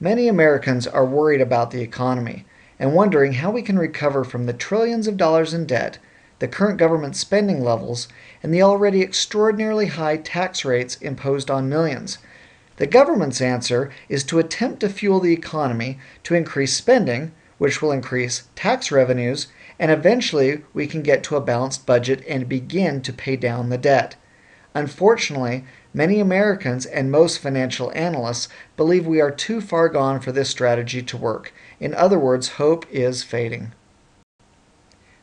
Many Americans are worried about the economy and wondering how we can recover from the trillions of dollars in debt, the current government spending levels, and the already extraordinarily high tax rates imposed on millions. The government's answer is to attempt to fuel the economy to increase spending, which will increase tax revenues, and eventually we can get to a balanced budget and begin to pay down the debt. Unfortunately, many Americans and most financial analysts believe we are too far gone for this strategy to work. In other words, hope is fading.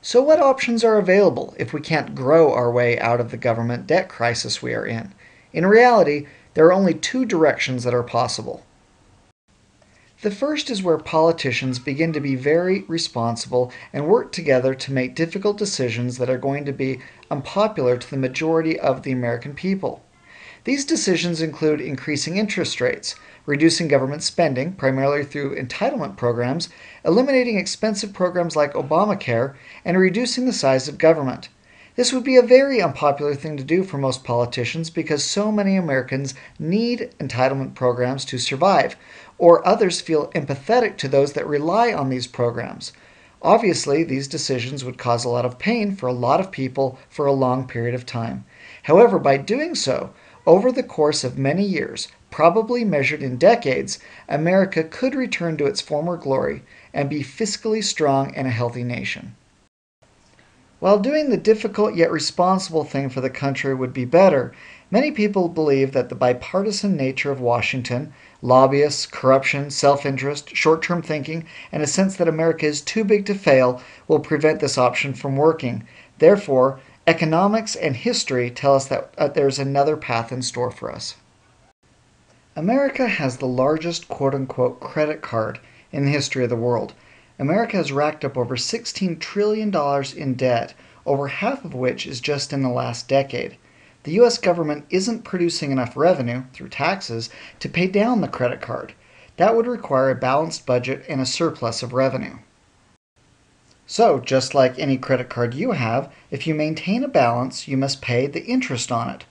So what options are available if we can't grow our way out of the government debt crisis we are in? In reality, there are only two directions that are possible. The first is where politicians begin to be very responsible and work together to make difficult decisions that are going to be unpopular to the majority of the American people. These decisions include increasing interest rates, reducing government spending, primarily through entitlement programs, eliminating expensive programs like Obamacare, and reducing the size of government. This would be a very unpopular thing to do for most politicians because so many Americans need entitlement programs to survive, or others feel empathetic to those that rely on these programs. Obviously, these decisions would cause a lot of pain for a lot of people for a long period of time. However, by doing so, over the course of many years, probably measured in decades, America could return to its former glory and be fiscally strong and a healthy nation. While doing the difficult yet responsible thing for the country would be better, many people believe that the bipartisan nature of Washington, lobbyists, corruption, self-interest, short-term thinking, and a sense that America is too big to fail will prevent this option from working. Therefore, economics and history tell us that there's another path in store for us. America has the largest quote-unquote credit card in the history of the world. America has racked up over $16 trillion in debt, over half of which is just in the last decade. The U.S. government isn't producing enough revenue, through taxes, to pay down the credit card. That would require a balanced budget and a surplus of revenue. So, just like any credit card you have, if you maintain a balance, you must pay the interest on it.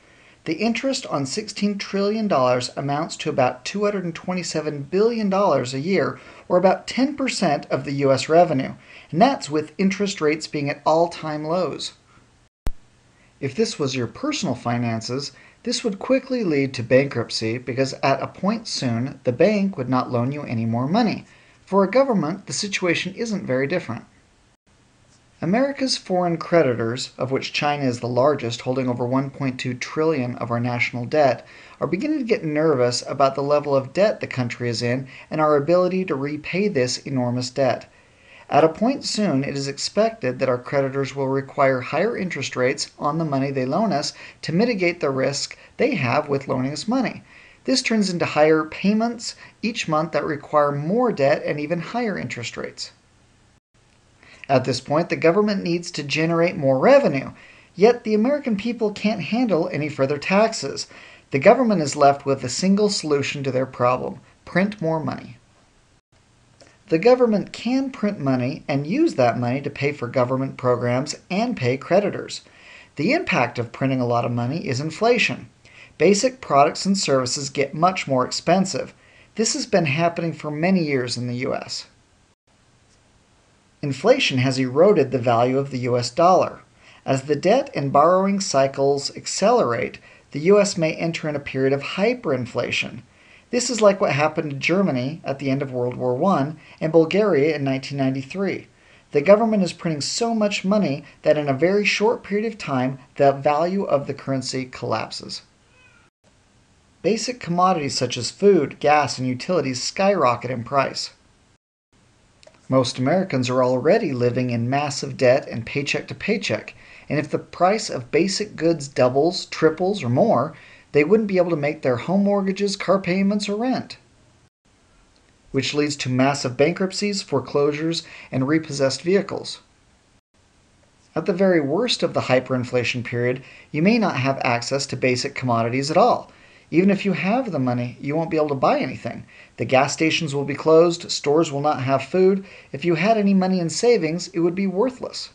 The interest on $16 trillion amounts to about $227 billion a year, or about 10% of the U.S. revenue, and that's with interest rates being at all-time lows. If this was your personal finances, this would quickly lead to bankruptcy because at a point soon, the bank would not loan you any more money. For a government, the situation isn't very different. America's foreign creditors, of which China is the largest, holding over $1.2 trillion of our national debt, are beginning to get nervous about the level of debt the country is in and our ability to repay this enormous debt. At a point soon, it is expected that our creditors will require higher interest rates on the money they loan us to mitigate the risk they have with loaning us money. This turns into higher payments each month that require more debt and even higher interest rates. At this point, the government needs to generate more revenue, yet the American people can't handle any further taxes. The government is left with a single solution to their problem: print more money. The government can print money and use that money to pay for government programs and pay creditors. The impact of printing a lot of money is inflation. Basic products and services get much more expensive. This has been happening for many years in the U.S. Inflation has eroded the value of the U.S. dollar. As the debt and borrowing cycles accelerate, the U.S. may enter in a period of hyperinflation. This is like what happened to Germany at the end of World War I and Bulgaria in 1993. The government is printing so much money that in a very short period of time, the value of the currency collapses. Basic commodities such as food, gas, and utilities skyrocket in price. Most Americans are already living in massive debt and paycheck to paycheck, and if the price of basic goods doubles, triples, or more, they wouldn't be able to make their home mortgages, car payments, or rent, which leads to massive bankruptcies, foreclosures, and repossessed vehicles. At the very worst of the hyperinflation period, you may not have access to basic commodities at all. Even if you have the money, you won't be able to buy anything. The gas stations will be closed, stores will not have food. If you had any money in savings, it would be worthless.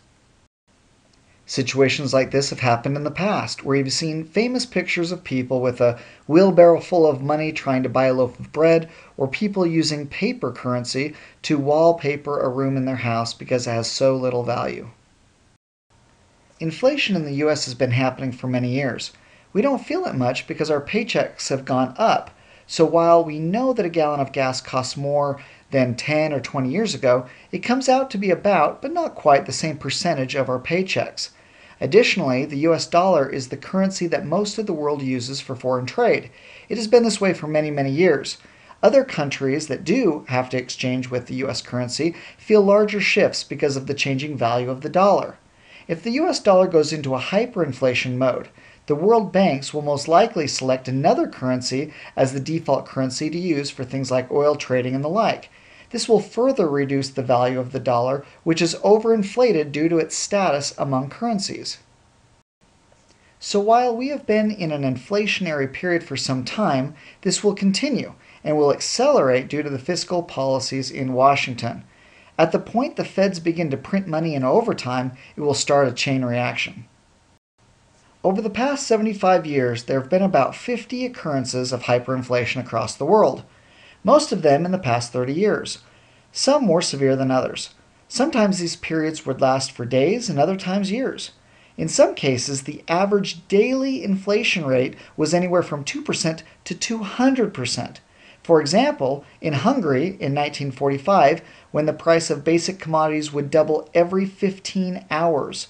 Situations like this have happened in the past, where you've seen famous pictures of people with a wheelbarrow full of money trying to buy a loaf of bread, or people using paper currency to wallpaper a room in their house because it has so little value. Inflation in the US has been happening for many years. We don't feel it much because our paychecks have gone up. So while we know that a gallon of gas costs more than 10 or 20 years ago, it comes out to be about, but not quite, the same percentage of our paychecks. Additionally, the US dollar is the currency that most of the world uses for foreign trade. It has been this way for many, many years. Other countries that do have to exchange with the US currency feel larger shifts because of the changing value of the dollar. If the US dollar goes into a hyperinflation mode, the world banks will most likely select another currency as the default currency to use for things like oil trading and the like. This will further reduce the value of the dollar, which is overinflated due to its status among currencies. So while we have been in an inflationary period for some time, this will continue and will accelerate due to the fiscal policies in Washington. At the point the Feds begin to print money in overtime, it will start a chain reaction. Over the past 75 years, there have been about 50 occurrences of hyperinflation across the world, most of them in the past 30 years, some more severe than others. Sometimes these periods would last for days and other times years. In some cases, the average daily inflation rate was anywhere from 2% to 200%. For example, in Hungary in 1945, when the price of basic commodities would double every 15 hours.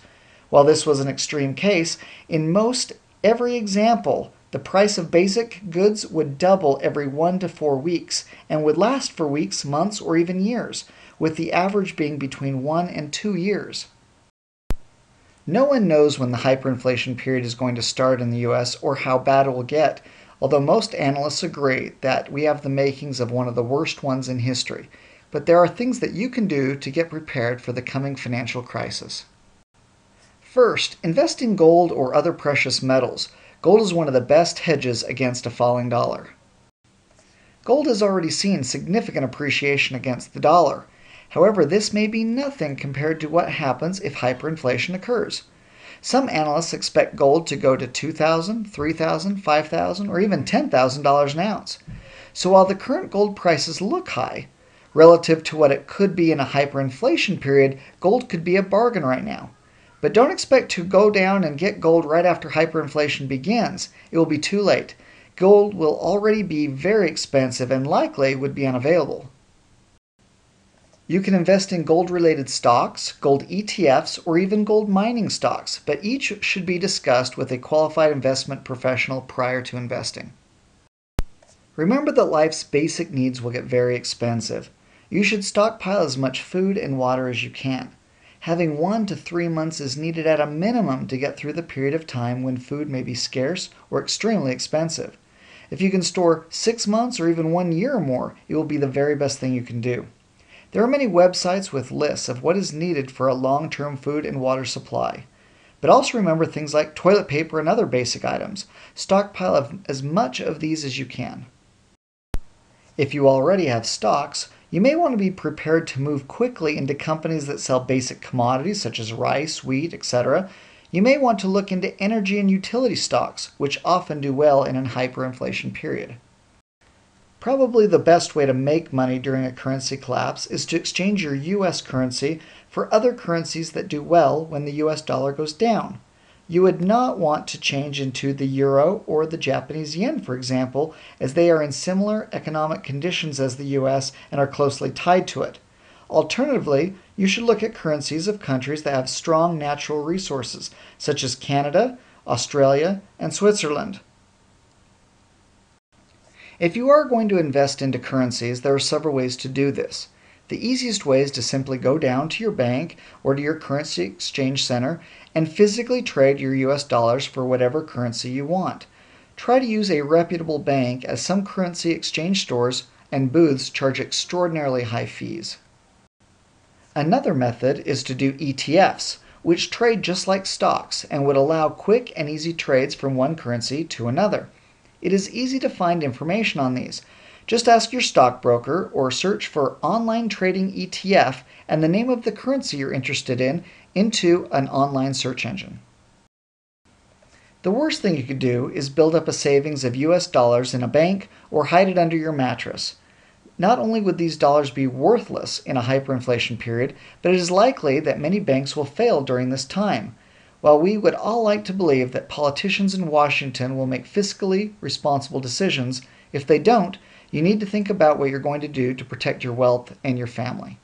While this was an extreme case, in most every example, the price of basic goods would double every 1 to 4 weeks and would last for weeks, months, or even years, with the average being between 1 and 2 years. No one knows when the hyperinflation period is going to start in the US or how bad it will get, although most analysts agree that we have the makings of one of the worst ones in history. But there are things that you can do to get prepared for the coming financial crisis. First, invest in gold or other precious metals. Gold is one of the best hedges against a falling dollar. Gold has already seen significant appreciation against the dollar. However, this may be nothing compared to what happens if hyperinflation occurs. Some analysts expect gold to go to $2,000, $3,000, $5,000, or even $10,000 an ounce. So while the current gold prices look high, relative to what it could be in a hyperinflation period, gold could be a bargain right now. But don't expect to go down and get gold right after hyperinflation begins. It will be too late. Gold will already be very expensive and likely would be unavailable. You can invest in gold-related stocks, gold ETFs, or even gold mining stocks, but each should be discussed with a qualified investment professional prior to investing. Remember that life's basic needs will get very expensive. You should stockpile as much food and water as you can. Having 1 to 3 months is needed at a minimum to get through the period of time when food may be scarce or extremely expensive. If you can store 6 months or even 1 year or more, it will be the very best thing you can do. There are many websites with lists of what is needed for a long-term food and water supply. But also remember things like toilet paper and other basic items. Stockpile as much of these as you can. If you already have stocks, you may want to be prepared to move quickly into companies that sell basic commodities such as rice, wheat, etc. You may want to look into energy and utility stocks, which often do well in a hyperinflation period. Probably the best way to make money during a currency collapse is to exchange your US currency for other currencies that do well when the US dollar goes down. You would not want to change into the euro or the Japanese yen, for example, as they are in similar economic conditions as the US and are closely tied to it. Alternatively, you should look at currencies of countries that have strong natural resources, such as Canada, Australia, and Switzerland. If you are going to invest into currencies, there are several ways to do this. The easiest way is to simply go down to your bank or to your currency exchange center and physically trade your US dollars for whatever currency you want. Try to use a reputable bank, as some currency exchange stores and booths charge extraordinarily high fees. Another method is to do ETFs, which trade just like stocks and would allow quick and easy trades from one currency to another. It is easy to find information on these. Just ask your stockbroker or search for online trading ETF and the name of the currency you're interested in into an online search engine. The worst thing you could do is build up a savings of US dollars in a bank or hide it under your mattress. Not only would these dollars be worthless in a hyperinflation period, but it is likely that many banks will fail during this time. While we would all like to believe that politicians in Washington will make fiscally responsible decisions, if they don't, you need to think about what you're going to do to protect your wealth and your family.